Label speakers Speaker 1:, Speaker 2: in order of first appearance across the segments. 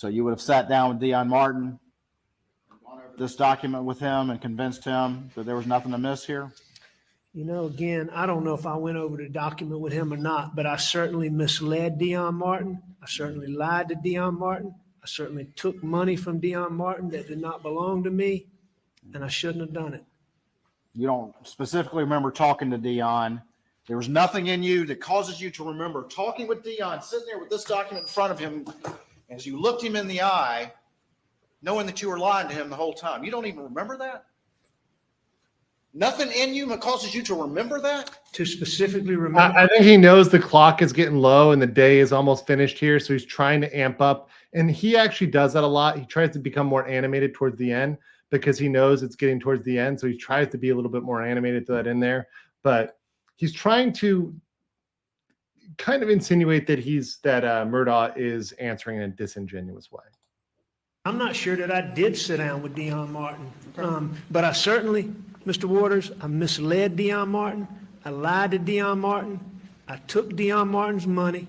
Speaker 1: So you would have sat down with Dion Martin, gone over this document with him, and convinced him that there was nothing amiss here?
Speaker 2: You know, again, I don't know if I went over the document with him or not, but I certainly misled Dion Martin. I certainly lied to Dion Martin. I certainly took money from Dion Martin that did not belong to me, and I shouldn't have done it.
Speaker 1: You don't specifically remember talking to Dion. There was nothing in you that causes you to remember talking with Dion, sitting there with this document in front of him, as you looked him in the eye, knowing that you were lying to him the whole time. You don't even remember that? Nothing in you that causes you to remember that?
Speaker 2: To specifically remember.
Speaker 3: I think he knows the clock is getting low and the day is almost finished here, so he's trying to amp up. And he actually does that a lot. He tries to become more animated towards the end because he knows it's getting towards the end, so he tries to be a little bit more animated to that in there. But he's trying to kind of insinuate that Murdaugh is answering in a disingenuous way.
Speaker 2: I'm not sure that I did sit down with Dion Martin, but I certainly, Mr. Waters, I misled Dion Martin. I lied to Dion Martin. I took Dion Martin's money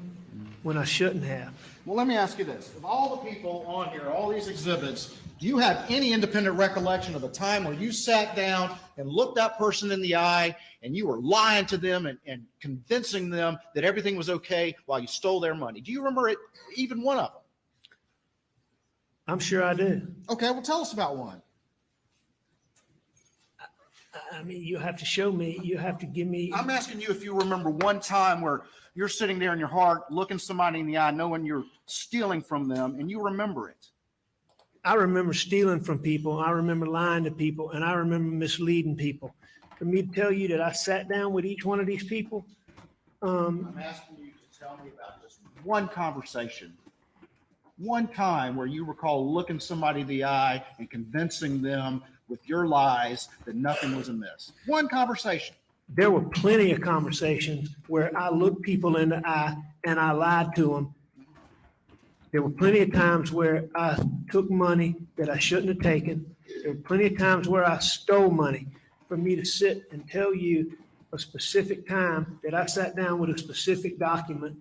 Speaker 2: when I shouldn't have.
Speaker 1: Well, let me ask you this. Of all the people on here, all these exhibits, do you have any independent recollection of a time where you sat down and looked that person in the eye and you were lying to them and convincing them that everything was okay while you stole their money? Do you remember it, even one of them?
Speaker 2: I'm sure I do.
Speaker 1: Okay, well, tell us about one.
Speaker 2: I mean, you have to show me. You have to give me.
Speaker 1: I'm asking you if you remember one time where you're sitting there in your heart, looking somebody in the eye, knowing you're stealing from them, and you remember it.
Speaker 2: I remember stealing from people. I remember lying to people, and I remember misleading people. For me to tell you that I sat down with each one of these people.
Speaker 1: I'm asking you to tell me about just one conversation, one time where you recall looking somebody in the eye and convincing them with your lies that nothing was amiss. One conversation.
Speaker 2: There were plenty of conversations where I looked people in the eye and I lied to them. There were plenty of times where I took money that I shouldn't have taken. There were plenty of times where I stole money. For me to sit and tell you a specific time that I sat down with a specific document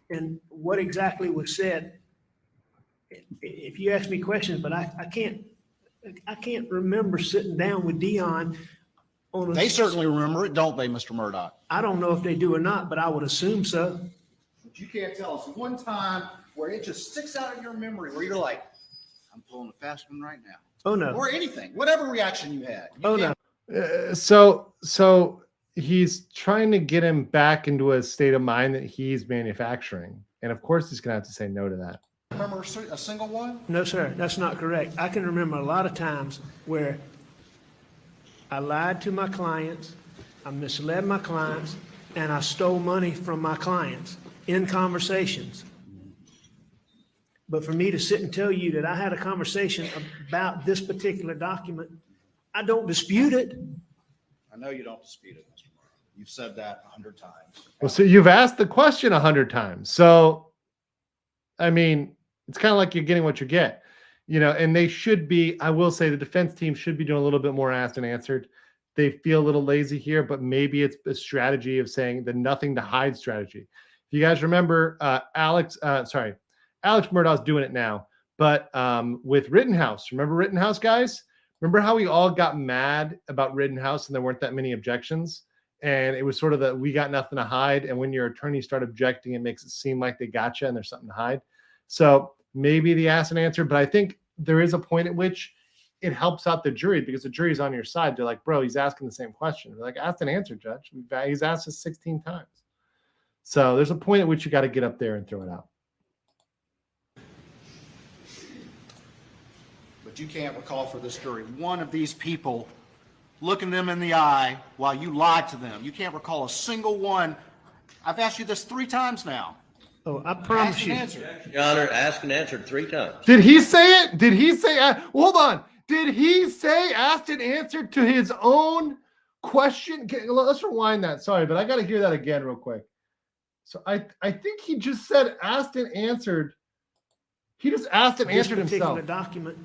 Speaker 2: and what exactly was said, if you ask me questions, but I can't remember sitting down with Dion on a.
Speaker 1: They certainly remember it, don't they, Mr. Murdaugh?
Speaker 2: I don't know if they do or not, but I would assume so.
Speaker 1: But you can't tell us one time where it just sticks out in your memory where you're like, I'm pulling a fast one right now.
Speaker 2: Oh, no.
Speaker 1: Or anything, whatever reaction you had.
Speaker 2: Oh, no.
Speaker 3: So he's trying to get him back into a state of mind that he's manufacturing. And of course, he's going to have to say no to that.
Speaker 1: Remember a single one?
Speaker 2: No, sir, that's not correct. I can remember a lot of times where I lied to my clients, I misled my clients, and I stole money from my clients in conversations. But for me to sit and tell you that I had a conversation about this particular document, I don't dispute it.
Speaker 1: I know you don't dispute it, Mr. Murdaugh. You've said that 100 times.
Speaker 3: Well, so you've asked the question 100 times. So, I mean, it's kind of like you're getting what you get, you know, and they should be, I will say the defense team should be doing a little bit more asked and answered. They feel a little lazy here, but maybe it's a strategy of saying the nothing to hide strategy. If you guys remember, Alex Murdaugh's doing it now, but with Rittenhouse, remember Rittenhouse, guys? Remember how we all got mad about Rittenhouse and there weren't that many objections? And it was sort of we got nothing to hide. And when your attorneys start objecting, it makes it seem like they got you and there's something to hide. So maybe the asked and answered, but I think there is a point at which it helps out the jury because the jury's on your side. They're like, bro, he's asking the same question. They're like, asked and answered, Judge. He's asked us 16 times. So there's a point at which you got to get up there and throw it out.
Speaker 1: But you can't recall for this jury one of these people looking them in the eye while you lied to them. You can't recall a single one. I've asked you this 3 times now.
Speaker 2: Oh, I promise you.
Speaker 4: Your Honor, asked and answered 3 times.
Speaker 3: Did he say it? Did he say, hold on. Did he say asked and answered to his own question? Let's rewind that. Sorry, but I got to hear that again real quick. So I think he just said asked and answered. He just asked and answered himself.
Speaker 2: This particular document,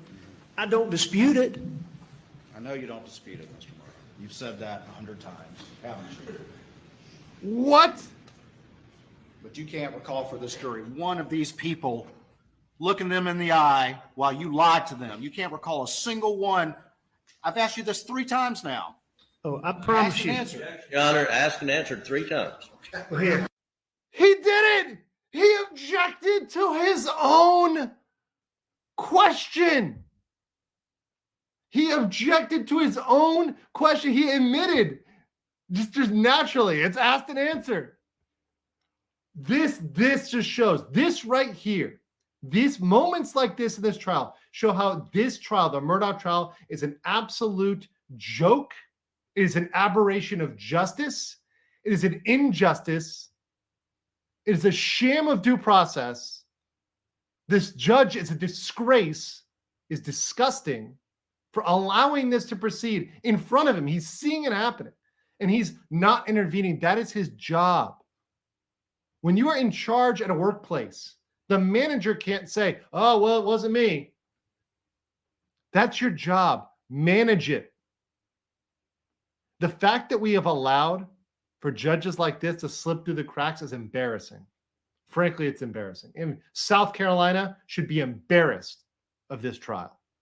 Speaker 2: I don't dispute it.
Speaker 1: I know you don't dispute it, Mr. Murdaugh. You've said that 100 times, haven't you?
Speaker 3: What?
Speaker 1: But you can't recall for this jury one of these people looking them in the eye while you lied to them. You can't recall a single one. I've asked you this 3 times now.
Speaker 2: Oh, I promise
Speaker 1: Ask
Speaker 2: you.
Speaker 1: and answer.
Speaker 4: Your Honor, asked and answered 3 times.
Speaker 2: Well, here,
Speaker 3: He did it. He objected to his own question. He objected to his own question. He admitted just naturally. It's asked and answered. This just shows this right here. These moments like this in this trial show how this trial, the Murdaugh trial, is an absolute joke. It is an aberration of justice. It is an injustice. It is a sham of due process. This judge is a disgrace, is disgusting for allowing this to proceed in front of him. He's seeing it happening and he's not intervening. That is his job. When you are in charge at a workplace, the manager can't say, oh, well, it wasn't me. That's your job. Manage it. The fact that we have allowed for judges like this to slip through the cracks is embarrassing. Frankly, it's embarrassing. And South Carolina should be embarrassed of this trial.